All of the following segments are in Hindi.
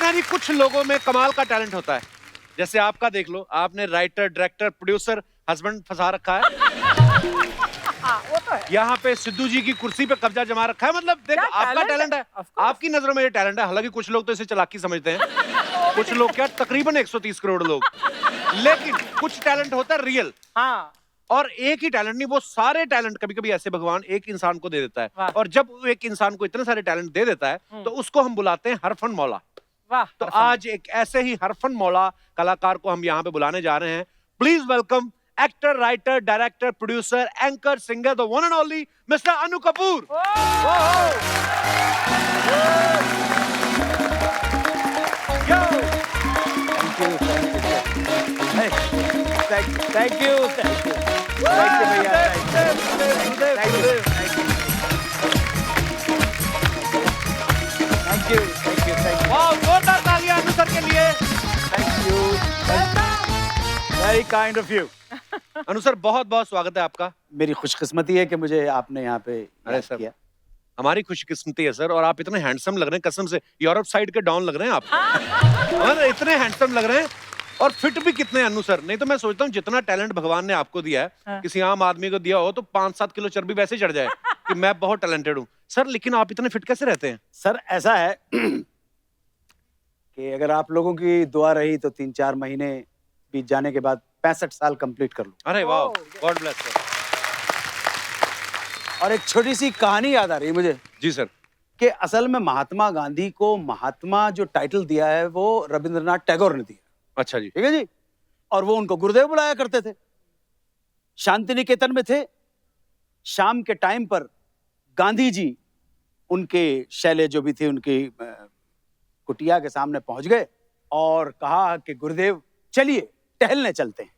कहते हैं जी कुछ लोगों में कमाल का टैलेंट होता है, जैसे आपका देख लो, आपने राइटर, डायरेक्टर, प्रोड्यूसर, हस्बैंड फंसा रखा है। वो तो है। यहाँ पे सिद्धू जी की कुर्सी पे कब्जा जमा रखा है, मतलब देखो आपका टैलेंट है, आपकी नजरों में ये टैलेंट है। हालांकि कुछ लोग तो इसे चालाकी समझते हैं, कुछ लोग क्या तकरीबन 130 करोड़ लोग, लेकिन कुछ टैलेंट होता है रियल। हाँ। और एक ही टैलेंट नहीं, वो सारे टैलेंट कभी कभी ऐसे भगवान एक इंसान को दे देता है, और जब वो एक इंसान को इतने सारे टैलेंट दे देता है तो उसको हम बुलाते हैं हरफन मौला। वाह। तो आज एक ऐसे ही हरफन मौला कलाकार को हम यहाँ पे बुलाने जा रहे हैं। Please welcome actor, writer, director, producer, anchor, singer, the one and only mister Anu Kapoor. Thank you जोरदार तालियां अनु सर के लिए। Very kind of you. Anu sir बहुत बहुत स्वागत है आपका। मेरी खुशकिस्मती है कि मुझे आपने यहाँ पे याद सर किया। हमारी खुशकिस्मती है सर, और आप इतने हैंडसम लग रहे हैं, कसम से यूरोप साइड के डॉन लग रहे हैं आप। और इतने हैंडसम लग रहे हैं और फिट भी कितने हैं अनु सर। नहीं तो मैं सोचता हूँ जितना टैलेंट भगवान ने आपको दिया है, किसी आम आदमी को दिया हो तो 5-7 किलो चर्बी वैसे चढ़ जाए कि मैं बहुत टैलेंटेड हूँ सर। लेकिन आप इतने फिट कैसे रहते हैं? सर ऐसा है कि अगर आप लोगों की दुआ रही तो 3-4 महीने बीत जाने के बाद 65 साल कंप्लीट कर लूं। अरे वाह, गॉड ब्लेस सर। और एक छोटी सी कहानी याद आ रही है मुझे। जी सर। कि असल में महात्मा गांधी को महात्मा जो टाइटल दिया है वो रविंद्रनाथ टैगोर ने दिया। अच्छा जी। ठीक है जी। और वो उनको गुरुदेव बुलाया करते थे। शांति निकेतन में थे, शाम के टाइम पर गांधी जी उनके शैले जो भी थे उनकी कुटिया के सामने पहुंच गए और कहा कि गुरुदेव चलिए टहलने चलते हैं।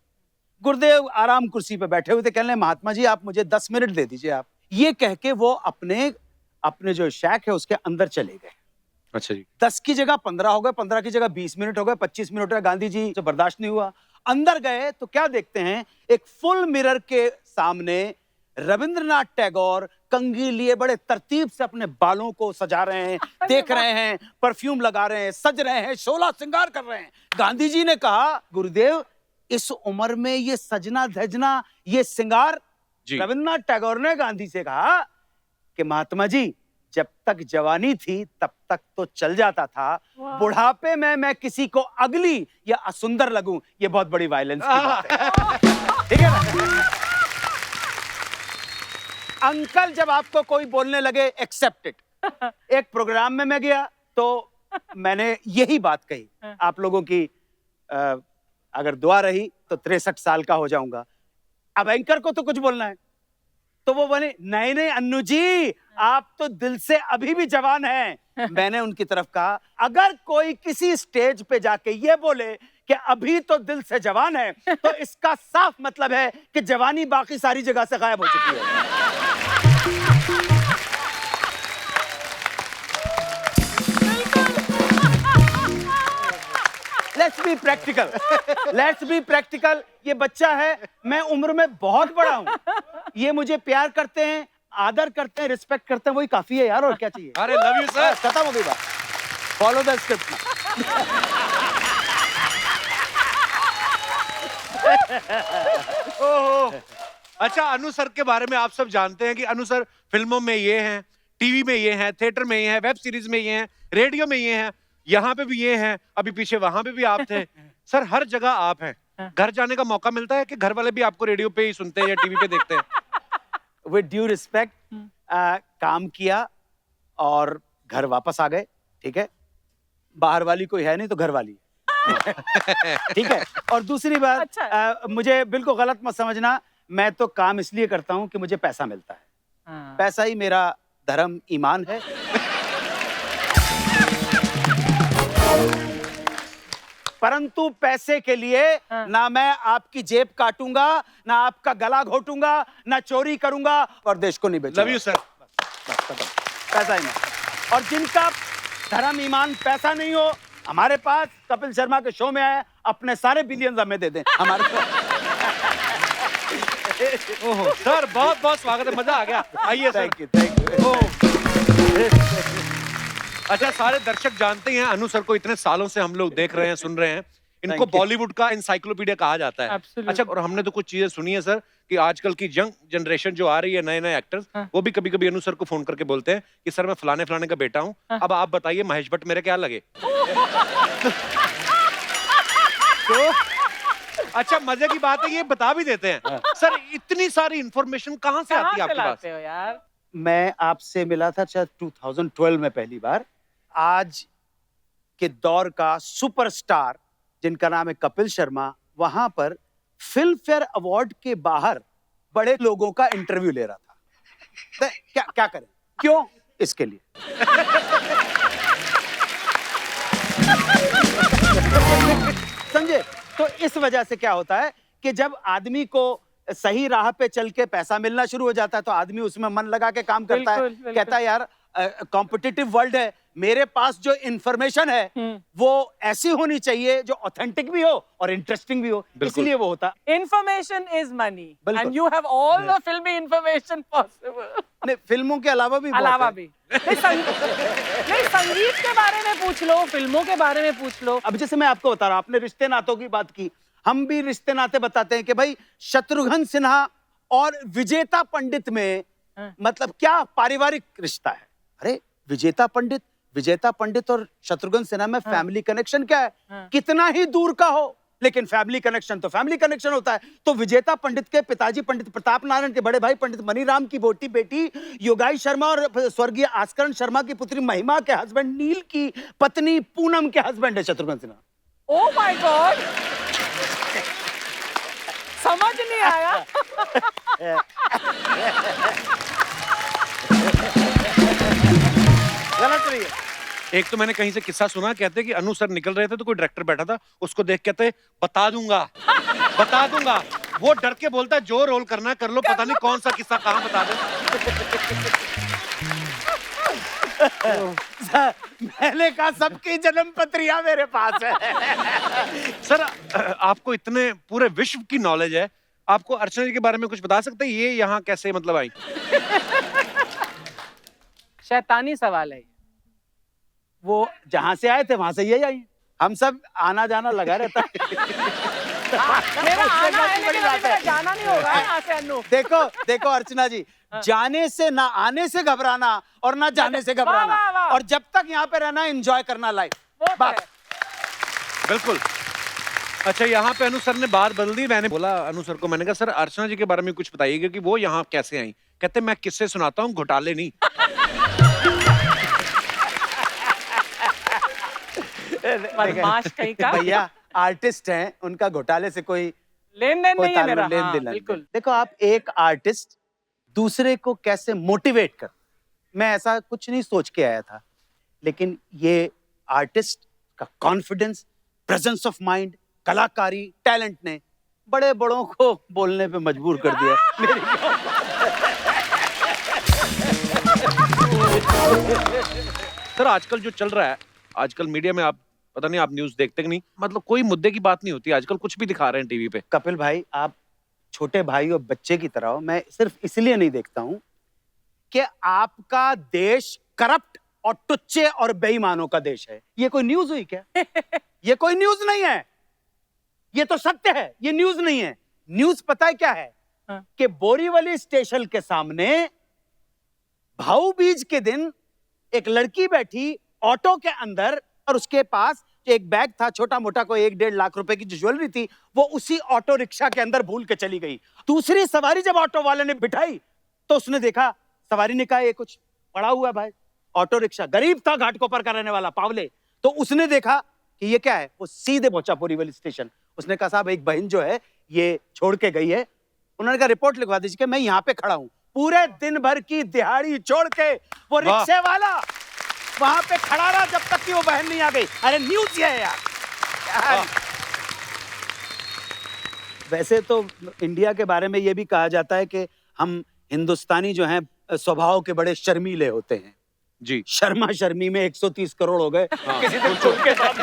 गुरुदेव आराम कुर्सी पे बैठे हुए थे, कहने महात्मा जी आप मुझे 10 मिनट दे दीजिए आप। ये कह के वो अपने जो शैक है उसके अंदर चले गए। अच्छा जी। 10 की जगह 15 हो गए, 15 की जगह 20 मिनट हो गए, 25 मिनट हो गए। गांधी जी से बर्दाश्त नहीं हुआ, अंदर गए तो क्या देखते हैं, एक फुल मिरर के सामने रविंद्रनाथ टैगोर कंघी लिए बड़े तरतीब से अपने बालों को सजा रहे हैं, देख रहे हैं, परफ्यूम लगा रहे हैं, सज रहे हैं, शोला श्रृंगार कर रहे हैं। गांधी जी ने कहा गुरुदेव इस उम्र में ये सजना धजना ये श्रृंगार। रविंद्रनाथ टैगोर ने गांधी से कहा कि महात्मा जी जब तक जवानी थी तब तक तो चल जाता था, बुढ़ापे में मैं किसी को अगली या असुंदर लगूं ये बहुत बड़ी वायलेंस की बात है। ठीक है ना? अंकल जब आपको कोई बोलने लगे एक्सेप्ट इट। एक प्रोग्राम में मैं गया तो मैंने यही बात कही, आप लोगों की अगर दुआ रही तो 63 साल का हो जाऊंगा। अब एंकर को तो कुछ बोलना है, तो वो बोले नहीं नहीं अन्नू जी आप तो दिल से अभी भी जवान हैं। मैंने उनकी तरफ कहा अगर कोई किसी स्टेज पे जाके ये बोले कि अभी तो दिल से जवान है तो इसका साफ मतलब है कि जवानी बाकी सारी जगह से गायब हो चुकी है। Let's be practical, let's be practical. ये बच्चा है, मैं उम्र में बहुत बड़ा हूँ, ये मुझे प्यार करते हैं, आदर करते हैं, रिस्पेक्ट करते हैं, वही काफी है यार, और क्या चाहिए। अरे लव यू सर। खत्म हो गई बात, फॉलो द स्क्रिप्ट। अच्छा अनु सर के बारे में आप सब जानते हैं कि अनु सर फिल्मों में ये हैं, टीवी में ये हैं, थिएटर में ये हैं, वेब सीरीज में ये हैं, रेडियो में ये हैं, यहाँ पे भी ये हैं, अभी पीछे वहां पे भी आप थे सर, हर जगह आप हैं। घर जाने का मौका मिलता है कि घर वाले भी आपको रेडियो पे ही सुनते हैं या टीवी पे देखते हैं? विद ड्यू रिस्पेक्ट, काम किया और घर वापस आ गए। ठीक है, बाहर वाली कोई है नहीं तो घर वाली ठीक है। और दूसरी बात, अच्छा। मुझे बिल्कुल गलत मत समझना, मैं तो काम इसलिए करता हूं कि मुझे पैसा मिलता है। पैसा ही मेरा धर्म ईमान है। परंतु पैसे के लिए ना मैं आपकी जेब काटूंगा, ना आपका गला घोटूंगा, ना चोरी करूंगा और देश को नहीं बेचूंगा। Love you sir. पैसा ही नहीं। और जिनका धर्म ईमान पैसा नहीं हो, हमारे पास कपिल शर्मा के शो में आए, अपने सारे बिलियन हमें दे दें हमारे ओहो सर बहुत बहुत स्वागत है, मजा आ गया। आइए सर। Thank you. अच्छा, सारे दर्शक जानते हैं अनु सर को, इतने सालों से हम लोग देख रहे हैं, सुन रहे हैं। इनको Thank you. बॉलीवुड का इंसाइक्लोपीडिया कहा जाता है। Absolutely. अच्छा, और हमने तो कुछ चीजें सुनी है सर कि आजकल की यंग जनरेशन जो आ रही है, नए नए एक्टर्स, हाँ। वो भी कभी कभी अनु सर को फोन करके बोलते हैं कि सर मैं फलाने फलाने का बेटा हूँ, हाँ। अब आप बताइए महेश भट्ट मेरे क्या लगे। तो अच्छा, मजे की बात है, ये बता भी देते हैं। सर इतनी सारी इंफॉर्मेशन कहाँ से आती है आपके पास? हो यार? मैं आपसे मिला था शायद 2012 में पहली बार। आज के दौर का सुपरस्टार जिनका नाम है कपिल शर्मा, वहां पर फिल्म फेयर अवार्ड के बाहर बड़े लोगों का इंटरव्यू ले रहा था। तो क्या क्या करें, क्यों? इसके लिए समझे? तो इस वजह से क्या होता है कि जब आदमी को सही राह पे चल के पैसा मिलना शुरू हो जाता है तो आदमी उसमें मन लगा के काम करता है। बिल्कुल, बिल्कुल। कहता है यार कॉम्पिटिटिव वर्ल्ड है, मेरे पास जो इंफॉर्मेशन है वो ऐसी होनी चाहिए जो ऑथेंटिक भी हो और इंटरेस्टिंग भी हो, इसलिए वो होता। Information is money, बिल्कुल। and you have all the filmy information possible. नहीं, फिल्मों के अलावा भी बहुत अलावा है। भी नहीं, संगीत के बारे में पूछ लो, फिल्मों के बारे में पूछ लो। अब जैसे मैं आपको बता रहा हूं, आपने रिश्ते नातों की बात की, हम भी रिश्ते नाते बताते हैं कि भाई शत्रुघ्न सिन्हा और विजेता पंडित में मतलब क्या पारिवारिक रिश्ता है। अरे विजेता पंडित और शत्रुघ्न सिन्हा में फैमिली कनेक्शन क्या है? कितना ही दूर का हो, लेकिन फैमिली कनेक्शन तो फैमिली कनेक्शन होता है। तो विजेता पंडित के पिताजी पंडित प्रताप नारायण के बड़े भाई पंडित मनीराम की बोटी बेटी योगाई शर्मा और स्वर्गीय आस्करण शर्मा की पुत्री महिमा के हस्बैंड नील की पत्नी पूनम के हस्बैंड है Shatrughan Sinha. Oh my God! समझ नहीं आया। गलत नहीं है। एक तो मैंने कहीं से किस्सा सुना, कहते कि अनु सर निकल रहे थे तो कोई डायरेक्टर बैठा था, उसको देख कहते बता दूंगा। वो डर के बोलता है जो रोल करना है कर लो, पता नहीं कौन सा किस्सा कहाँ बता दे। मैंने कहा सबकी जन्म पत्रियां मेरे पास है। सर आपको इतने पूरे विश्व की नॉलेज है, आपको अर्चना जी के बारे में कुछ बता सकते हैं? ये यहाँ कैसे मतलब आई? शैतानी सवाल है। वो जहां से आए थे वहां से यही आई। हम सब आना जाना लगा रहता है। मेरा आना है लेकिन अभी मेरा जाना नहीं होगा यहाँ से अनु। देखो अर्चना जी, जाने से ना आने से घबराना और ना जाने से घबराना, वाह, वाह। और जब तक यहाँ पे रहना एंजॉय करना लाइफ। वो तो बस। है। बिल्कुल। अच्छा, यहाँ पे अनु सर ने बात बदल दी। मैंने बोला अनु सर को, मैंने कहा सर अर्चना जी के बारे में कुछ बताइएगा कि वो यहाँ कैसे आई। कहते मैं किससे सुनाता हूँ, घोटाले नहीं। बदमाश कहीं का। भैया आर्टिस्ट हैं, उनका घोटाले से कोई लेन देन नहीं है मेरा। लेन हाँ, देन बिल्कुल। देखो, आप एक आर्टिस्ट दूसरे को कैसे मोटिवेट कर, मैं ऐसा कुछ नहीं सोच के आया था, लेकिन ये आर्टिस्ट का कॉन्फिडेंस, प्रेजेंस ऑफ माइंड, कलाकारी, टैलेंट ने बड़े बड़ों को बोलने पे मजबूर कर दिया। सर आजकल जो चल रहा है, आजकल मीडिया में, आप पता नहीं आप न्यूज़ देखते कि नहीं, मतलब कोई मुद्दे की बात नहीं होती आजकल, कुछ भी दिखा रहे हैं टीवी पे। कपिल भाई, आप छोटे भाई और बच्चे की तरह हो। मैं सिर्फ इसलिए नहीं देखता हूं कि आपका देश करप्ट और टुच्चे और बेईमानों का देश है। ये कोई न्यूज़ हुई क्या? ये कोई न्यूज़ नहीं है, ये तो सत्य है। ये न्यूज़ नहीं है। न्यूज़ पता है क्या है? हाँ। कि बोरीवली स्टेशन के सामने भाऊ बीज के दिन एक लड़की बैठी ऑटो के अंदर, और उसके पास एक बैग था छोटा मोटा, कोई 1-1.5 लाख रुपए की जो ज्वेलरी थी, वो उसी ऑटो रिक्शा के अंदर भूल के चली गई। दूसरी सवारी जब ऑटो वाले ने बिठाई तो उसने देखा, सवारी ने कहा ये कुछ पड़ा हुआ है भाई। ऑटो रिक्शा, गरीब था, घाटकोपर का रहने वाला पावले, तो उसने देखा कि ये क्या है, वो सीधे पहुंचा बोरीवली स्टेशन। उसने कहा साहब एक बहन जो है ये छोड़ के गई है। उन्होंने कहा रिपोर्ट लिखवा दीजिए कि मैं यहाँ पे खड़ा हूँ। पूरे दिन भर की दिहाड़ी छोड़ के वो रिक्शे वाला वहां पे खड़ा रहा जब तक कि वो बहन नहीं आ गई। अरे न्यूज़ ये है यार। वैसे तो इंडिया के बारे में ये भी कहा जाता है कि हम हिंदुस्तानी जो हैं स्वभाव के बड़े शर्मीले होते हैं जी। शर्मा शर्मी में 130 करोड़ हो गए। किसी दिन चुप के साथ।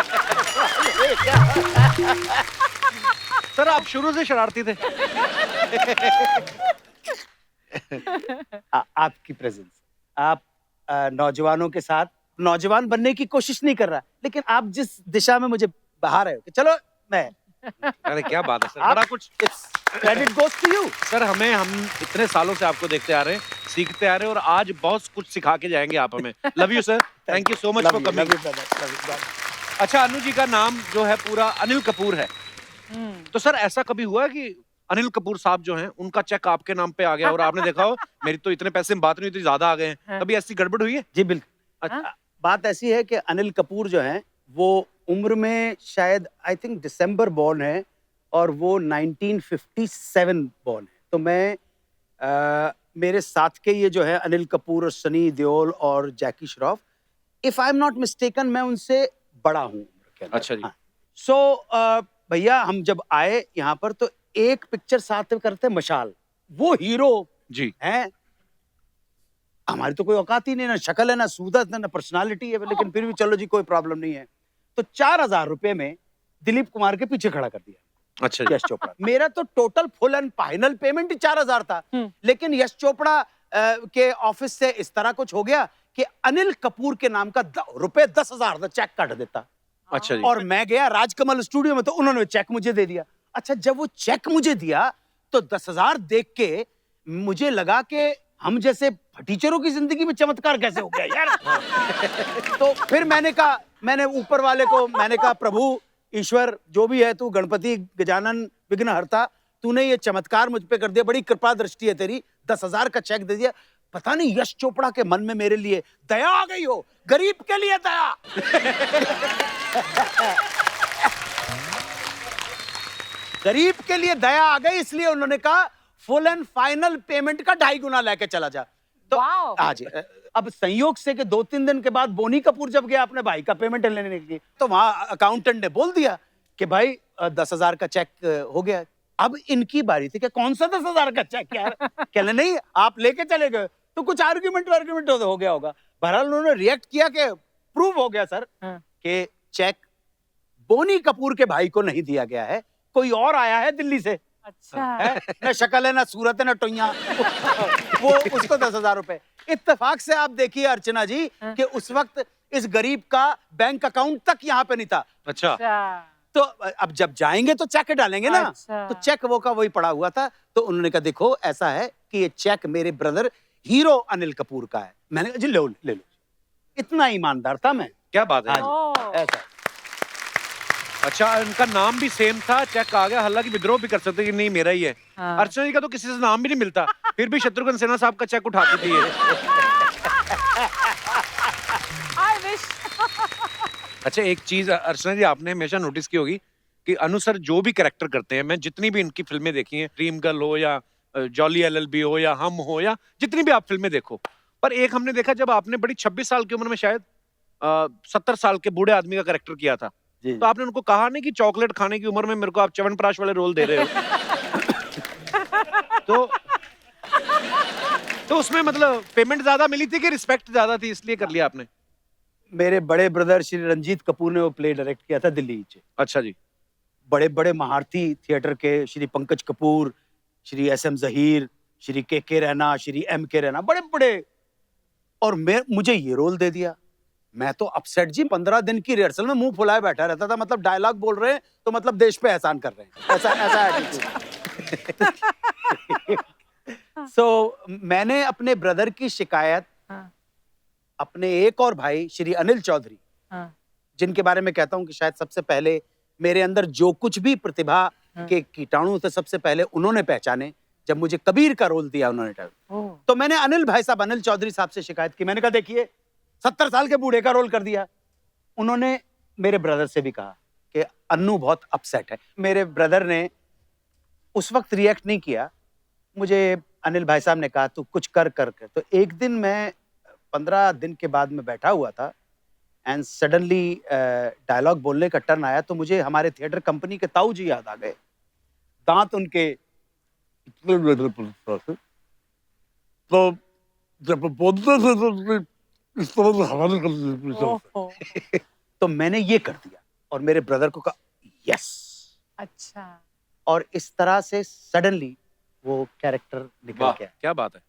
सर आप शुरू से शरारती थे। आपकी प्रेजेंस, आप नौजवानों के साथ नौजवान बनने की कोशिश नहीं कर रहा, लेकिन आप जिस दिशा में मुझे बहा रहे हो कि चलो मैं अरे क्या बात है सर, आप- बड़ा कुछ। Credit goes to you. Sir हम इतने सालों से आपको देखते आ रहे हैं, सीखते आ रहे हैं, और आज बहुत कुछ सिखा के जाएंगे आप हमें। Love you sir, thank you so much for coming. अच्छा, अनु जी का नाम जो है पूरा अनिल कपूर है, तो सर ऐसा कभी हुआ है कि अनिल कपूर साहब जो हैं उनका चेक आपके नाम पे आ गया और आपने देखा हो मेरी तो इतने पैसे में बात नहीं हुई थी, ज्यादा आ गए हैं, कभी ऐसी गड़बड़ हुई है? जी बिल्कुल। अच्छा, बात ऐसी है कि अनिल कपूर जो हैं वो उम्र में शायद आई थिंक दिसंबर बॉर्न है और वो 1957 बॉर्न है। तो मैं मेरे साथ के ये जो है अनिल कपूर और सनी देओल और Jackie Shroff, if I am not mistaken मैं उनसे बड़ा हूँ उम्र के अंदर। अच्छा जी। हाँ। सो भैया हम जब आए यहाँ पर तो एक पिक्चर साथ में करते मशाल, वो हीरो जी। हैं, हमारी तो कोई औकात ही नहीं, ना शक्ल है ना सूरत है ना पर्सनालिटी है, लेकिन फिर भी चलो जी कोई प्रॉब्लम नहीं है। तो 4000 रुपए में दिलीप कुमार के पीछे खड़ा कर दिया अच्छा जी। यश चोपड़ा। मेरा तो total full and final payment ही 4000 था, लेकिन यश चोपड़ा के ऑफिस से इस तरह कुछ हो गया कि अनिल कपूर के नाम का रुपए 10,000 का चेक काट देता। अच्छा जी। और मैं गया राजकमल स्टूडियो में तो उन्होंने चेक मुझे दे दिया। अच्छा, जब वो चेक मुझे दिया तो 10,000 देख के मुझे लगा कि हम जैसे टीचरों की जिंदगी में चमत्कार कैसे हो गया यार। तो फिर मैंने कहा, मैंने ऊपर वाले को मैंने कहा, प्रभु ईश्वर जो भी है, तू गणपति गजानन विघ्नहर्ता, तूने ये चमत्कार मुझ पे कर दिया, बड़ी कृपा दृष्टि है तेरी, 10,000 का चेक दे दिया। पता नहीं यश चोपड़ा के मन में मेरे लिए दया आ गई हो, गरीब के लिए दया। गरीब के लिए दया आ गई, इसलिए उन्होंने कहा फुल एंड फाइनल पेमेंट का 2.5 गुना लेके चला जा। तो वाओ। आज अब संयोग से कि 2-3 दिन के बाद बोनी कपूर जब गया अपने भाई का पेमेंट लेने के लिए, तो वहां अकाउंटेंट ने बोल दिया कि भाई 10,000 का चेक हो गया। अब इनकी बारी थी कि कौन सा 10,000 का चेक यार, कहने नहीं आप लेके चले गए, तो कुछ आर्ग्यूमेंट हो गया होगा। बहरहाल उन्होंने रिएक्ट किया कि प्रूव हो गया सर कि चेक बोनी कपूर के भाई को नहीं दिया गया है, कोई और आया है दिल्ली से। अच्छा। है ना, शक्ल है ना सूरत है ना टोइया। वो उसको 10,000 रुपए। इत्तेफाक से आप देखिए अर्चना जी कि उस वक्त इस गरीब का बैंक अकाउंट तक यहाँ पे नहीं था। अच्छा। अच्छा। तो अब जब जाएंगे तो चेक डालेंगे ना। अच्छा। तो चेक वो का वही पड़ा हुआ था। तो उन्होंने कहा देखो ऐसा है कि ये चेक मेरे ब्रदर हीरो अनिल कपूर का है। मैंने कहा जी ले लो। इतना ईमानदार था मैं। क्या बात है। हाँ जी, ओह। ऐसा। अच्छा, उनका नाम भी सेम था, चेक आ गया, हालांकि विद्रोह भी कर सकते कि नहीं मेरा ही है। हाँ। अर्चना जी का तो किसी से नाम भी नहीं मिलता, फिर भी शत्रुघ्न सिन्हा साहब का चेक उठाती थी ये। I wish। अच्छा, एक चीज अर्चना जी आपने हमेशा नोटिस की होगी कि अनु सर जो भी कैरेक्टर करते हैं, मैं जितनी भी इनकी फिल्में देखी हैं, ड्रीम गर्ल हो या जॉली एलएलबी हो या हम हो या जितनी भी आप फिल्में देखो, पर एक हमने देखा जब आपने बड़ी 26 साल की उम्र में शायद 70 साल के बूढ़े आदमी का कैरेक्टर किया था, जी। तो आपने उनको कहा नहीं कि चॉकलेट खाने की उम्र में मेरे को आप च्यवनप्राश वाले रोल दे रहे हो। तो उसमें मतलब पेमेंट ज्यादा मिली थी कि रिस्पेक्ट ज्यादा थी इसलिए कर लिया आपने? मेरे बड़े ब्रदर श्री रंजीत कपूर ने वो प्ले डायरेक्ट किया था दिल्ली से। अच्छा जी। बड़े बड़े महारथी थिएटर के श्री पंकज कपूर, श्री SM जहीर, श्री के रैना, श्री MK रैना, बड़े बड़े, और मुझे ये रोल दे दिया। मैं तो अपसेट जी, 15 दिन की रिहर्सल में मुंह फुलाए बैठा रहता था। मतलब डायलॉग बोल रहे हैं तो मतलब देश पे एहसान कर रहे हैं, ऐसा एटीट्यूड। सो मैंने अपने ब्रदर की शिकायत हाँ। अपने एक और भाई श्री अनिल चौधरी, हाँ। जिनके बारे में कहता हूं कि शायद सबसे पहले मेरे अंदर जो कुछ भी प्रतिभा के कीटाणु थे सबसे पहले उन्होंने पहचाने जब मुझे कबीर का रोल दिया उन्होंने। ओह। तो मैंने अनिल भाई साहब, अनिल चौधरी साहब से शिकायत की। मैंने कहा देखिए 70 साल के बूढ़े का रोल कर दिया। उन्होंने मेरे ब्रदर से भी कहा कि अन्नू बहुत अपसेट है। मेरे ब्रदर ने उस वक्त रिएक्ट नहीं किया। मुझे अनिल भाई साहब ने कहा तू कुछ कर। तो एक दिन मैं 15 दिन के बाद में बैठा हुआ था एंड सडनली डायलॉग बोलने का टर्न आया तो मुझे हमारे थिएटर कंपनी के ताऊ जी याद आ गए। दांत उनके तो जब बोलते थे इस तरह से हमारे ओहो। तो मैंने ये कर दिया और मेरे ब्रदर को कहा यस। अच्छा। और इस तरह से सडनली वो कैरेक्टर निकल वाह, गया। क्या बात है।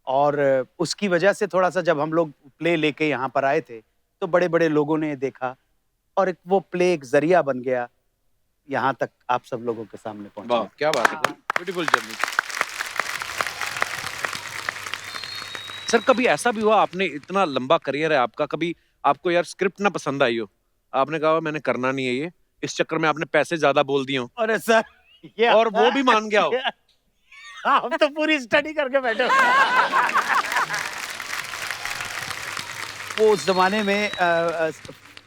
और उसकी वजह से थोड़ा सा जब हम लोग प्ले लेके यहाँ पर आए थे तो बड़े बड़े लोगों ने देखा और एक वो प्ले एक जरिया बन गया यहाँ तक आप सब लोगों के सामने वाह पहुंचा। क्या बात है, ब्यूटीफुल जर्नी। सर कभी ऐसा भी हुआ, आपने इतना लंबा करियर है आपका, कभी आपको यार स्क्रिप्ट ना पसंद आई हो, आपने कहा मैंने करना नहीं है ये, इस चक्कर में आपने पैसे ज्यादा बोल दिए हो अरे सर ये और वो भी मान गया हो? आप तो पूरी स्टडी करके बैठे हो। वो उस जमाने में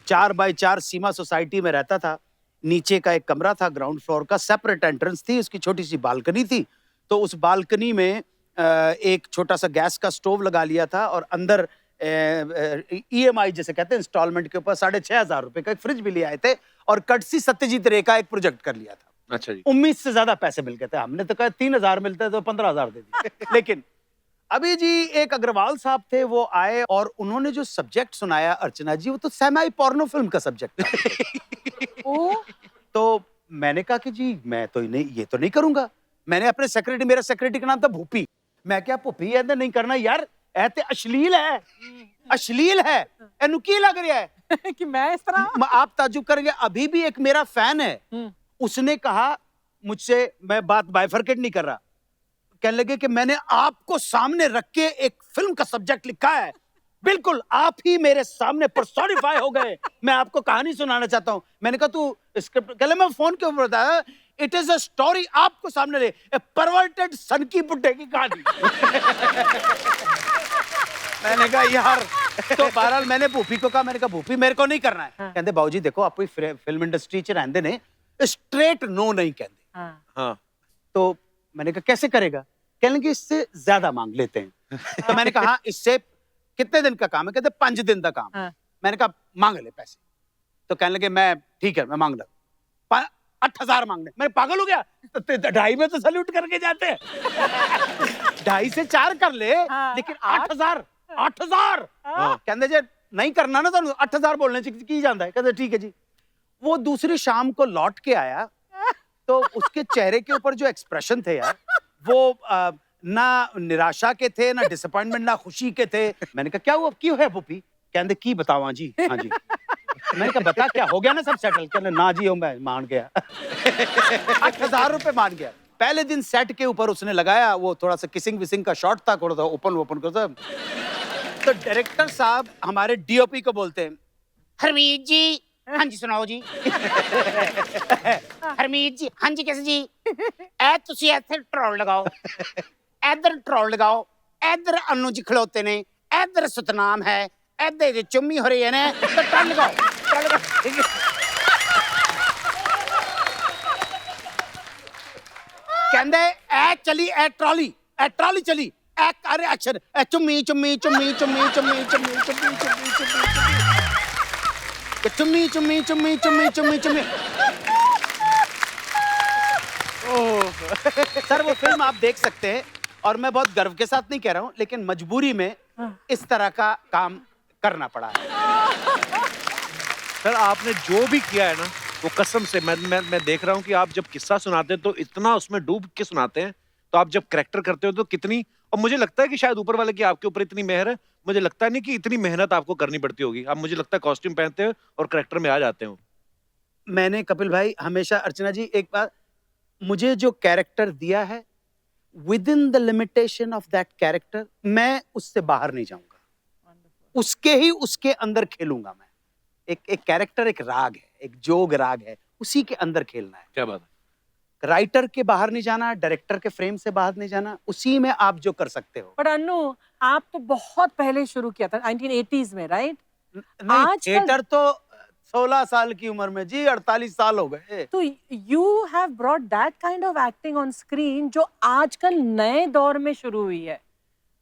4x4 सीमा सोसाइटी में रहता था। नीचे का एक कमरा था, ग्राउंड फ्लोर का, सेपरेट एंट्रेंस थी, उसकी छोटी सी बालकनी थी। तो उस बालकनी में एक छोटा सा गैस का स्टोव लगा लिया था और अंदर EMI जैसे कहते हैं इंस्टॉलमेंट के ऊपर 6,500 रुपए का एक फ्रिज भी ले आए थे और कटसी सत्यजीत रे का एक प्रोजेक्ट कर लिया था। अच्छा जी। 19 से ज्यादा पैसे मिल गए थे। हमने तो कहा 3,000 मिलते तो 15,000 दे दिए। लेकिन अभी जी एक अग्रवाल साहब थे, वो आए और उन्होंने जो सब्जेक्ट सुनाया अर्चना जी, वो तो सेमी पोर्नो फिल्म का सब्जेक्ट था। तो मैंने कहा कि जी मैं तो नहीं, ये तो नहीं करूंगा। मैंने अपने सेक्रेटरी, मेरा सेक्रेटरी का नाम था भूपी, मैं क्या भूपी ऐसे नहीं करना यार, ऐसे अश्लील है, अश्लील है, एनु की लग रहा है कि मैं इस तरह। आप ताजुब करेंगे, अभी भी एक मेरा फैन है, उसने कहा मुझसे, मैं बात बाइफरकेट नहीं कर रहा, कहने लगे कि मैंने आपको सामने रख के एक फिल्म का सब्जेक्ट लिखा है, बिल्कुल आप ही मेरे सामने पर्सोनिफाई हो गए, मैं आपको कहानी सुनाना चाहता हूं। मैंने कहा तू स्क्रिप्ट, कहले मैं फोन के ऊपर बताया, इट इज अ स्टोरी, आपको सामने ले, ए परवर्टेड सन की बुड्ढे की कहानी। मैंने कहा यार, तो बहरहाल मैंने भूपी को कहा, मैंने कहा भूपी मेरे को नहीं करना है। कहते बाबूजी देखो आप फिल्म इंडस्ट्री च रहंदे ने, स्ट्रेट नो नहीं कहते। हाँ। तो मैंने कहा कैसे करेगा? कहने लगे इससे ज्यादा मांग लेते हैं। तो मैंने कहा इससे कितने दिन का काम है? कहते 5 दिन का काम। मैंने कहा मांग ले पैसे। तो कहने लगे मैं ठीक है मैं मांग रहा, 8,000 मांगने। मैं पागल हो गया, तो 2.5 में तो सैल्यूट करके जाते हैं। 2.5 से 4 कर ले, लेकिन 8,000 कहते जे नहीं करना ना, तो 8,000 बोलने च की जाता है। कहते ठीक है जी। वो दूसरी शाम को लौट के आया, तो उसके चेहरे के ऊपर जो एक्सप्रेशन थे यार, वो ना निराशा के थे, ना डिसअपॉइंटमेंट, ना खुशी के थे। मैंने कहा क्या हुआ, क्यों है पुपी? कहते की बतावा जी। हाँ जी। मैंने कहा बता क्या हो गया ना, सब सेटल? कहते ना जी, मैं मान गया। 8,000 रुपए मान गया। पहले दिन सेट के ऊपर उसने लगाया, वो थोड़ा सा किसिंग विसिंग का शॉट था, थोड़ा सा ओपन करता। तो डायरेक्टर साहब हमारे DOP को बोलते हैं, हरमीत जी। हाँ जी सुनाओ जी। हरमीत जी, हाँ जी कैसे जी? ऐ तुसी ऐथे ट्रोल लगाओ, इधर ट्रोल लगाओ, इधर अनु जी खलोते ने, इधर सतनाम है, इधर चुम्मी हो रही है ना, तो ट्रोल लगाओ, ट्रोल लगाओ। कहंदे ऐ चली, ऐ ट्रॉली चली, ऐ कर एक्शन, ऐ चुम्मी चुम्मी चुम्मी चुम्मी चुम्मी चुम्मी चुम्मी चुम्मी चुम्मी चुम्मी चुम्मी चुम्मी चुम्मी चुम्मी। सर वो फिल्म आप देख सकते हैं, और मैं बहुत गर्व के साथ नहीं कह रहा हूं, लेकिन मजबूरी में इस तरह का काम करना पड़ा है। सर आपने जो भी किया है ना, वो कसम से मैं देख रहा हूँ कि आप जब किस्सा सुनाते हैं तो इतना उसमें डूब के सुनाते हैं, तो आप जब कैरेक्टर करते हो तो कितनी, और मुझे लगता है कि शायद ऊपर वाले की आपके ऊपर इतनी मेहर है, मुझे लगता नहीं कि इतनी मेहनत आपको करनी पड़ती होगी। अब मुझे लगता है कॉस्ट्यूम पहनते हो और कैरेक्टर में आ जाते हो। मैंने कपिल भाई हमेशा, अर्चना जी एक बात, मुझे जो कैरेक्टर दिया है, with in the limitation of that character, मैं उससे बाहर नहीं जाऊंगा, उसके ही उसके अंदर खेलूंगा मैं। एक कैरेक्टर एक राग है, एक जोग राग है, उसी के अंदर खेलना है। क्या बात है। राइटर के बाहर नहीं जाना, डायरेक्टर के फ्रेम से बाहर नहीं जाना, उसी में आप जो कर सकते हो। पर अन्नू आप तो बहुत पहले शुरू किया था 1980s में, राइट? नहीं, थिएटर तो 16 साल की उम्र में जी, 48 साल हो गए। तो you have brought that kind of acting on screen जो आजकल नए दौर में शुरू हुई है।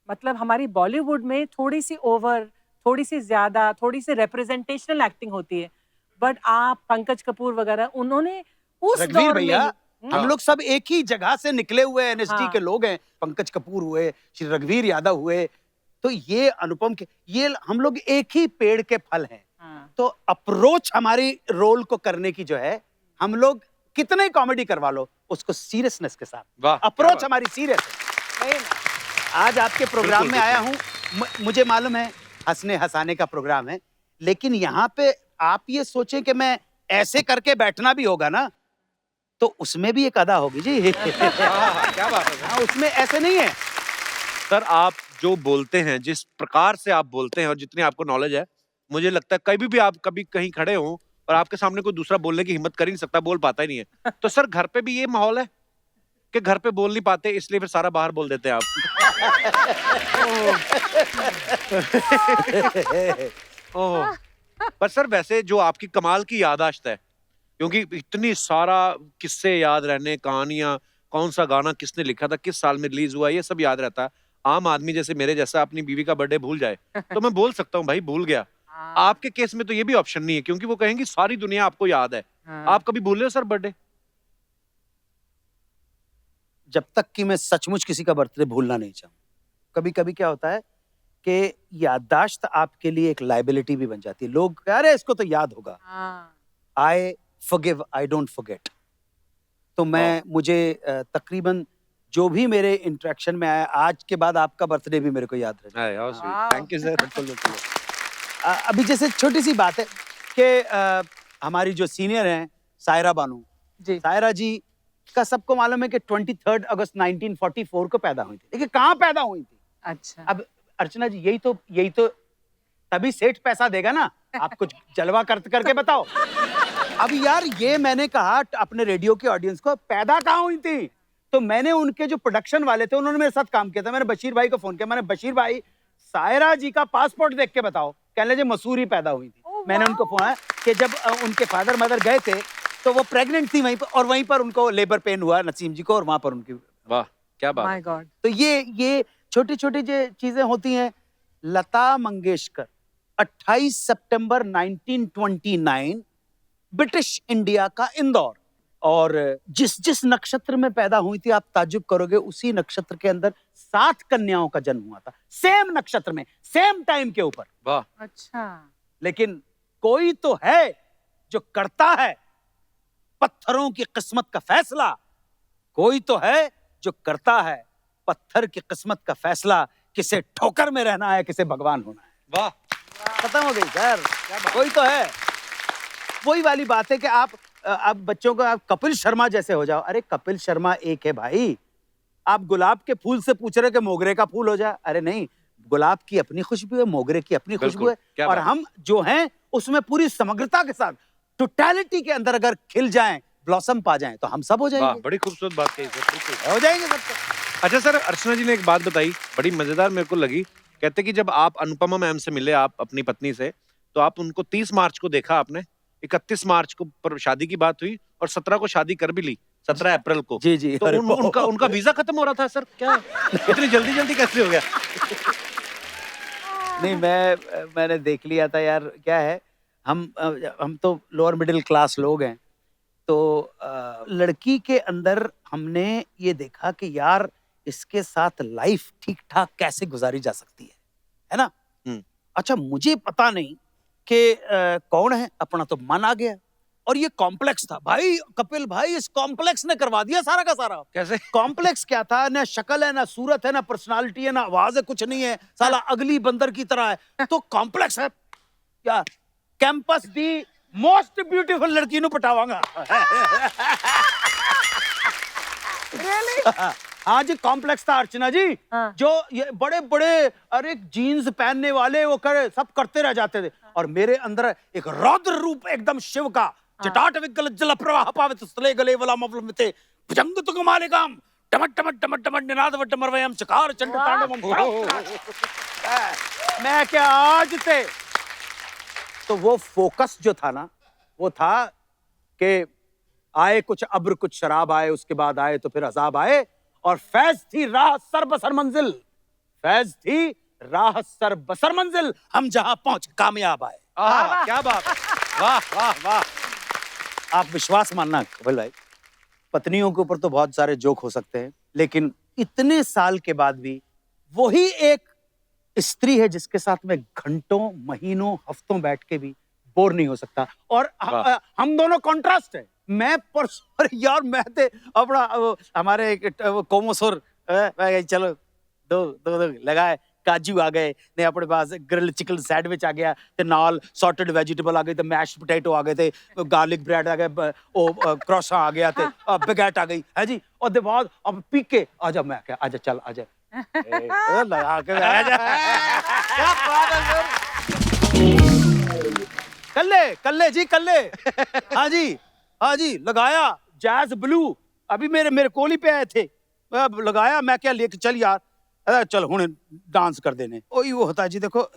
मतलब हमारी बॉलीवुड में थोड़ी सी ओवर, थोड़ी सी ज्यादा, थोड़ी सी रिप्रेजेंटेशनल एक्टिंग होती है, बट आप पंकज कपूर वगैरह, उन्होंने उस दौर में हम लोग सब एक ही जगह से निकले हुए NSD के लोग हैं। पंकज कपूर हुए, श्री रघुवीर यादव हुए, तो ये अनुपम के, ये हम लोग एक ही पेड़ के फल हैं। तो अप्रोच हमारी रोल को करने की जो है, हम लोग कितने कॉमेडी करवा लो, उसको सीरियसनेस के साथ, अप्रोच हमारी सीरियस है। आज आपके प्रोग्राम में आया हूं, मुझे मालूम है हंसने हंसाने का प्रोग्राम है, लेकिन यहाँ पे आप ये सोचें कि मैं ऐसे करके बैठना भी होगा ना, तो उसमें भी एक अदा होगी जी। क्या बात है हाँ, उसमें ऐसे नहीं है। सर। आप जो बोलते हैं, जिस प्रकार से आप बोलते हैं और जितनी आपको नॉलेज है, मुझे लगता है कभी भी आप कभी कहीं खड़े हो और आपके सामने कोई दूसरा बोलने की हिम्मत कर ही नहीं सकता, बोल पाता ही नहीं है। तो सर घर पे भी ये माहौल है कि घर पे बोल नहीं पाते, इसलिए फिर सारा बाहर बोल देते हैं आप। ओह। पर सर वैसे जो आपकी कमाल की याददाश्त है, क्योंकि इतनी सारा किस्से याद रहने, कहानियां, कौन सा गाना किसने लिखा था, किस साल में रिलीज हुआ, ये सब याद रहता है। आम आदमी जैसे मेरे जैसा अपनी बीवी का बर्थडे भूल जाए तो मैं बोल सकता हूँ भाई भूल गया। आपके केस में तो ये भी ऑप्शन नहीं है, क्योंकि वो कहेंगी सारी दुनिया आपको याद है। आप कभी भूल रहे हो सर बर्थडे? जब तक कि मैं सचमुच किसी का बर्थडे भूलना नहीं चाहूँ। कभी कभी क्या होता है कि याददाश्त आपके लिए एक लाइबिलिटी भी बन जाती है। लोग अरे इसको तो याद होगा। I forgive, I don't forget. तो मुझे तकरीबन जो भी मेरे इंटरेक्शन में आया, आज के बाद आपका बर्थडे भी मेरे को याद रहे। Thank you sir. अभी जैसे छोटी सी बात है कि हमारी जो सीनियर हैं सायरा बानू जी। सायरा जी का सबको मालूम है कि 23 अगस्त 1944 को पैदा हुई थी, लेकिन कहाँ पैदा हुई थी? अच्छा। अब अर्चना जी यही तो तभी सेठ पैसा देगा ना, आप कुछ जलवा करके बताओ। अब यार ये मैंने कहा अपने रेडियो के ऑडियंस को, पैदा कहाँ हुई थी? तो मैंने उनके जो प्रोडक्शन वाले थे उन्होंने मेरे साथ काम किया था। मैंने बशीर भाई को फोन किया, मैंने बशीर भाई सायरा जी का पासपोर्ट देख के बताओ। कहने लगे मसूरी पैदा हुई थी। मैंने उनको फोन कि जब उनके फादर मदर गए थे तो वो प्रेग्नेंट थी वहीं पर, और वहीं पर उनको लेबर पेन हुआ नसीम जी को, और वहां पर उनकी। वाह क्या बात। My God. तो ये छोटी छोटी जो चीजें होती हैं। लता मंगेशकर 28 सितंबर 1929 ब्रिटिश इंडिया का इंदौर, और जिस नक्षत्र में पैदा हुई थी आप ताज्जुब करोगे, उसी नक्षत्र के अंदर 7 कन्याओं का जन्म हुआ था, सेम नक्षत्र में, सेम टाइम के ऊपर। वाह। अच्छा। लेकिन कोई तो है जो करता है पत्थरों की किस्मत का फैसला। कोई तो है जो करता है पत्थर की किस्मत का फैसला। किसे ठोकर में रहना है, किसे भगवान होना है। वाह। खत्म हो गई सर। कोई तो है। वही वाली बात है कि आप बच्चों को आप कपिल शर्मा जैसे हो जाओ। अरे कपिल शर्मा एक है भाई। आप गुलाब के फूल से पूछ रहे कि मोगरे का फूल हो जाए? अरे नहीं, गुलाब की अपनी खुशबू है, मोगरे की अपनी खुशबू है, और हम जो हैं उसमें पूरी समग्रता के साथ टोटलिटी के अंदर अगर खिल जाएं, ब्लॉसम पा जाएं, तो हम सब हो जाएंगे। बड़ी खूबसूरत बात कही सर, बिल्कुल हो जाएंगे सब। अच्छा सर, अर्चना जी ने एक बात बताई बड़ी मजेदार मेरे को लगी। कहते कि जब आप अनुपमा मैम से मिले, आप अपनी पत्नी से, तो आप उनको 30 मार्च को देखा आपने, 31 मार्च को पर शादी की बात हुई, और 17 को शादी कर भी ली, 17 अप्रैल को। जी जी। तो उनका वीजा खत्म हो रहा था सर, क्या इतनी जल्दी कैसे हो गया? नहीं, मैंने देख लिया था यार। क्या है, हम तो लोअर मिडिल क्लास लोग हैं, तो लड़की के अंदर हमने ये देखा कि यार इसके साथ लाइफ ठीक ठाक कैसे गुजारी जा सकती है ना। अच्छा, मुझे पता नहीं कि कौन है, अपना तो मन आ गया, और ये कॉम्प्लेक्स था भाई। कपिल भाई, इस कॉम्प्लेक्स ने करवा दिया सारा का सारा। कैसे? कॉम्प्लेक्स क्या था, ना शक्ल है, ना सूरत है, ना पर्सनालिटी है, ना आवाज है, कुछ नहीं है, साला अगली बंदर की तरह है। तो कॉम्प्लेक्स है क्या? कैंपस दी मोस्ट ब्यूटीफुल लड़की नु पटावांगा। हाँ जी, कॉम्प्लेक्स था अर्चना जी। जो ये बड़े बड़े अरे जीन्स पहनने वाले वो सब करते रह जाते थे, और मेरे अंदर एक रौद्र रूप एकदम शिव का, जटाट विकल जल प्रवाह पावित स्थले गले वला मवलमिते भुजंग तुक मालिकाम टमट टमट टमट टमट निनाद वटमरवयम चकार चंड तांडवम। मैं क्या आज थे। तो वो फोकस जो था ना, वो था कि आए कुछ अब्र कुछ शराब आए, उसके बाद आए तो फिर अजाब आए, और फैज थी राह सर बसर मंजिल, फैज थी राह सर बसर मंजिल, हम जहां पहुंच कामयाब आए। क्या बात। वाह वाह वाह। आप विश्वास मानना कपिल भाई, पत्नियों के ऊपर तो बहुत सारे जोक हो सकते हैं, लेकिन इतने साल के बाद भी वही एक स्त्री है जिसके साथ में घंटों, महीनों, हफ्तों बैठ के भी बोर नहीं हो सकता। और हम दोनों कॉन्ट्रास्ट है। मैं परसों यार, मैं थे अपना हमारे कोमोसोर चलो दो लगाए काजू आ गए ने अपने पास ग्रिल चिकन सैंडविच आ गया ते नाल सॉर्टेड वेजिटेबल आ गए ते मैश पोटैटो आ गए ते गार्लिक ब्रेड आ गया ओ क्रॉसा आ गया ते बैगेट आ गई है जी और दे बाद अब पी के आजा मैं क्या आजा चल आजा लगा के आजा क्या बात है सर कल्ले कल्ले जी कल्ले हाँ जी लगाया जैज ब्लू अभी मेरे कोल ही पे आए थे लगाया मैं क्या लेके चल यार चल हुने डांस कर देने ओही वो होता है जी देखो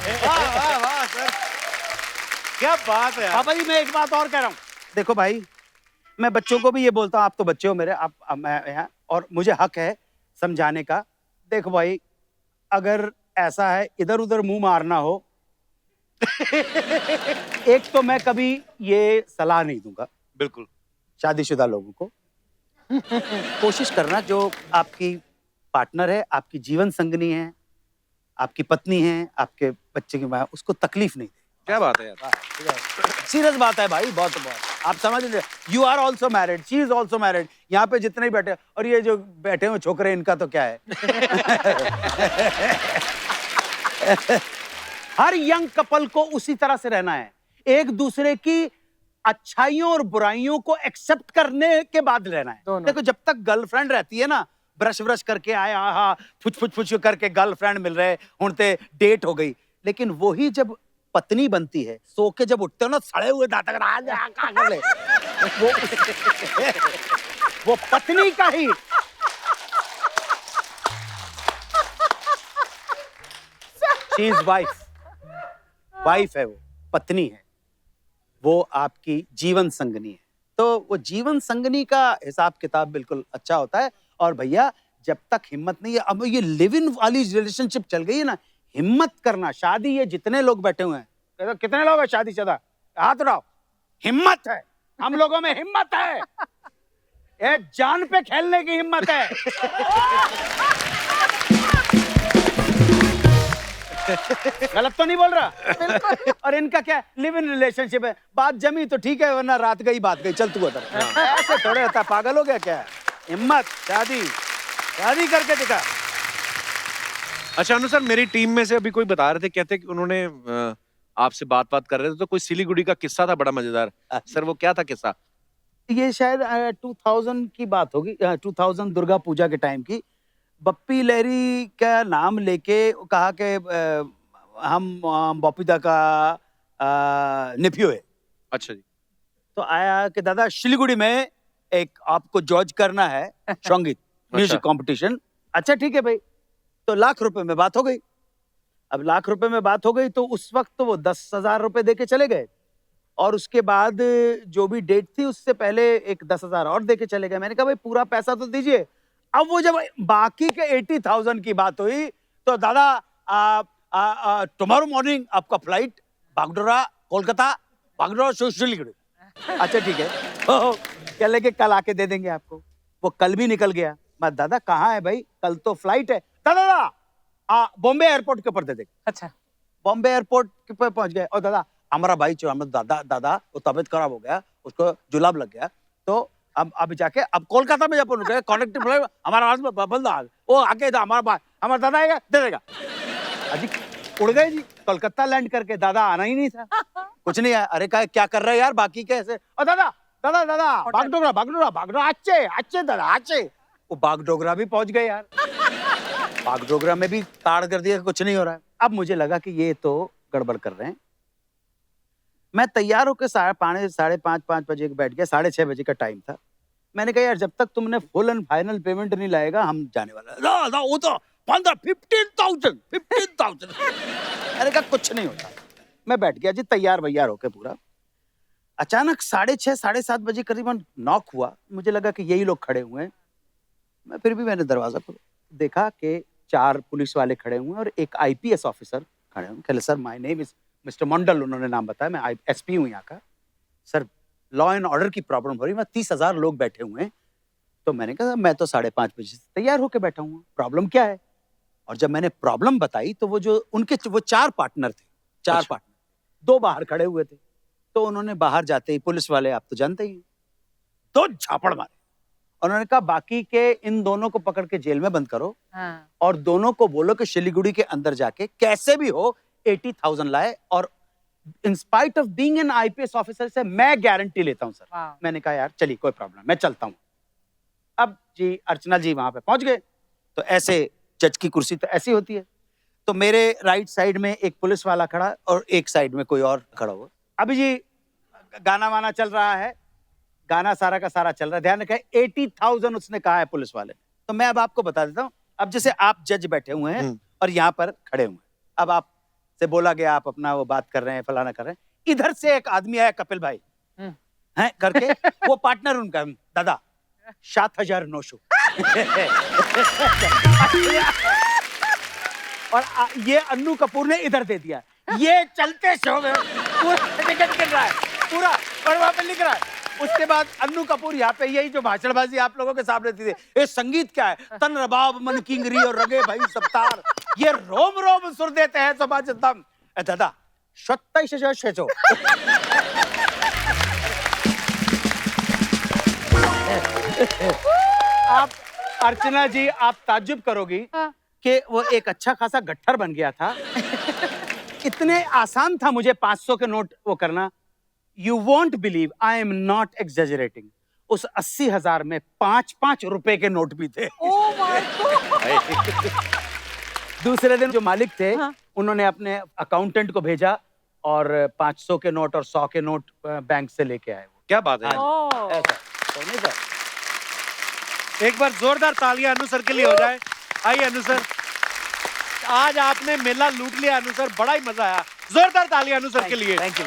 वाह सर क्या बात है यार। पापा जी मैं एक बात और कह रहा हूँ देखो भाई मैं बच्चों को भी ये बोलता हूँ आप तो बच्चे हो मेरे आप मैं यहाँ और मुझे हक है समझाने का देखो भाई अगर ऐसा है इधर उधर मुंह मारना हो एक तो मैं कभी ये सलाह नहीं दूंगा बिल्कुल शादीशुदा लोगों को कोशिश करना जो आपकी पार्टनर है आपकी जीवन संगनी है आपकी पत्नी है आपके बच्चे की माँ उसको तकलीफ नहीं दे क्या बात है यार। सीरियस बात है भाई बहुत बहुत आप समझ लीजिए you are also married she is also married यहाँ पे जितने ही बैठे और ये जो बैठे हुए छोकरे इनका तो क्या है हर यंग कपल को उसी तरह से रहना है एक दूसरे की अच्छाइयों और बुराइयों को एक्सेप्ट करने के बाद रहना है देखो जब तक गर्लफ्रेंड रहती है ना ब्रश ब्रश करके आए हाँ फुच फुच फुच करके गर्लफ्रेंड मिल रहे हुणते डेट हो गई लेकिन वही जब पत्नी बनती है सो के जब उठते हो ना सड़े हुए दांत कर ले वो पत्नी का ही शी इज वाइफ है वो पत्नी है वो आपकी जीवन संगनी है तो वो जीवन संगनी का हिसाब किताब बिल्कुल अच्छा होता है और भैया जब तक हिम्मत नहीं है अब ये लिव इन वाली रिलेशनशिप चल गई है ना हिम्मत करना शादी ये जितने लोग बैठे हुए हैं कितने लोग हैं शादी शुदा हाथ उठाओ हिम्मत है हम लोगों में हिम्मत है ये जान पे खेलने की हिम्मत है गलत तो नहीं बोल रहा और इनका क्या लिव इन रिलेशनशिप है बात जमी तो ठीक है वरना रात गई बात गई चल तू उधर ऐसे थोड़े होता पागल हो गया क्या हिम्मत शादी करके दिखा अच्छा अनु सर मेरी टीम में से अभी कोई बता रहे थे कहते कि उन्होंने आपसे बात कर रहे थे तो कोई सिलीगुड़ी का किस्सा था बड़ा मजेदार सर वो क्या था किस्सा ये शायद 2000 की बात होगी 2000 दुर्गा पूजा के टाइम की बप्पी लहरी का नाम लेके कहा कि हम बॉपीदा का नेफ्यू है अच्छा जी तो आया कि दादा सिलीगुड़ी में एक आपको जॉर्ज करना है संगीत म्यूजिक कंपटीशन अच्छा ठीक है भाई तो ₹1,00,000 में बात हो गई अब ₹1,00,000 में बात हो गई तो उस वक्त तो वो 10,000 रुपए दे के चले गए और उसके बाद जो भी डेट थी उससे पहले एक 10,000 और दे के चले गए मैंने कहा भाई पूरा पैसा तो दीजिए अब वो जब बाकी के 80,000 की बात हुई तो दादा टुमारो मॉर्निंग आपका फ्लाइट बागडोरा कोलकाता बागडोरा सिलीगुड़ी अच्छा ठीक है क्या लेके कल आके दे देंगे आपको वो कल भी निकल गया मैं दादा कहाँ है भाई कल तो फ्लाइट है दादा बॉम्बे एयरपोर्ट के ऊपर दे देंगे अच्छा बॉम्बे एयरपोर्ट के ऊपर पहुंच गए और दादा हमारा भाई जो हमारा दादा वो तबीयत खराब हो गया उसको जुलाब लग गया तो अब जाके अब कोलकाता में जब उनके कनेक्टिव फ्लाइट हमारा बंदा वो आके हमारा दादा आएगा दे देगा अजी उड़ गए जी कोलकाता लैंड करके दादा आना ही नहीं था कुछ नहीं है अरे क्या कर रहे हैं यार बाकी कैसे और दादा बागडोगरा अच्छे दादा अच्छे वो बागडोगरा भी पहुंच गए यार बागडोगरा में भी ताड़ कर दिया कुछ नहीं हो रहा है अब मुझे लगा कि ये तो गड़बड़ कर रहे हैं मैं तैयार होकर 5:30 बजे बैठ गया 6:30 बजे का टाइम था मैंने कहा यार जब तक तुमने फुल एंड फाइनल पेमेंट नहीं लाएगा हम जाने वाला वो तो 15,000 अरे का कुछ नहीं होता मैं बैठ गया जी तैयार वैयार होके पूरा अचानक 6:30 7:30 बजे करीबन नॉक हुआ मुझे लगा कि यही लोग खड़े हुए हैं मैं फिर भी मैंने दरवाजा खोला देखा कि 4 पुलिस वाले खड़े हुए हैं और एक आईपीएस ऑफिसर खड़े हुए। कहले sir my name is mister Mandal, उन्होंने नाम बताया, मैं एसपी हूँ यहाँ का। सर लॉ एंड ऑर्डर की प्रॉब्लम हो रही है, 30,000 लोग बैठे हुए हैं। तो मैंने कहा मैं तो 5:30 बजे से तैयार होकर बैठा हूँ, प्रॉब्लम क्या है? और जब मैंने प्रॉब्लम बताई तो वो जो उनके वो 4 पार्टनर थे, 4 अच्छा। पार्टनर, 2 बाहर खड़े हुए थे। तो उन्होंने बाहर जाते ही, पुलिस वाले आप तो जानते ही हैं, 2 झापड़ मारे। उन्होंने कहा बाकी के इन दोनों को पकड़ के जेल में बंद करो हाँ। और दोनों को बोलो कि शिलीगुड़ी के अंदर जाके कैसे भी हो 80,000 लाए, और in spite of being an IPS officer से मैं गारंटी लेता हूं सर। वाह। मैंने कहा यार चलिए कोई प्रॉब्लम, मैं चलता हूं। अब जी अर्चना जी वहां पे पहुंच गए। तो ऐसे जज की कुर्सी तो ऐसी होती है, तो मेरे राइट साइड में एक पुलिस वाला खड़ा और एक साइड में कोई और खड़ा हुआ। अभी जी गाना वाना चल रहा है, गाना सारा का सारा चल रहा है। ध्यान रखें 80,000 उसने कहा है पुलिस वाले। तो मैं अब आपको बता देता हूँ, अब जैसे आप जज बैठे हुए हैं और यहाँ पर खड़े हुए हैं, अब आप से बोला गया, आप अपना वो बात कर रहे हैं, फलाना कर रहे हैं। इधर से एक आदमी आया, कपिल भाई हैं करके, वो पार्टनर उनका, दादा 7,900 और ये अन्नू कपूर ने इधर दे दिया। ये चलते शो में पूरा टिकट गिर रहा है पूरा, और वहां पे लिख रहा है। उसके बाद अन्नू कपूर यहाँ पे यही जो भाषणबाजी आप लोगों के सामने थी, ये संगीत क्या है, तन रबाब मन किंगरी और रगे भाई सप्तार, ये रोम रोम सुर देते हैं समाज दम। दादा 27,600 आप अर्चना जी आप ताज्जुब करोगी कि वो एक अच्छा खासा गट्ठर बन गया था। इतने आसान था मुझे 500 के नोट वो करना। You won't believe, I am not exaggerating, उस 80,000 में 5-5 रुपए के नोट भी थे। Oh my God! दूसरे दिन जो मालिक थे हाँ। उन्होंने अपने अकाउंटेंट को भेजा और 500 के नोट और 100 के नोट बैंक से लेके आए वो। क्या बात है। Oh. ऐसा तो नहीं था। एक बार जोरदार तालियां अनु सर के लिए हो जाए। आइए अनु सर, आज आपने मेला लूट लिया अनु सर, बड़ा ही मजा आया। जोरदार तालियां अनु सर के लिए। Thank you.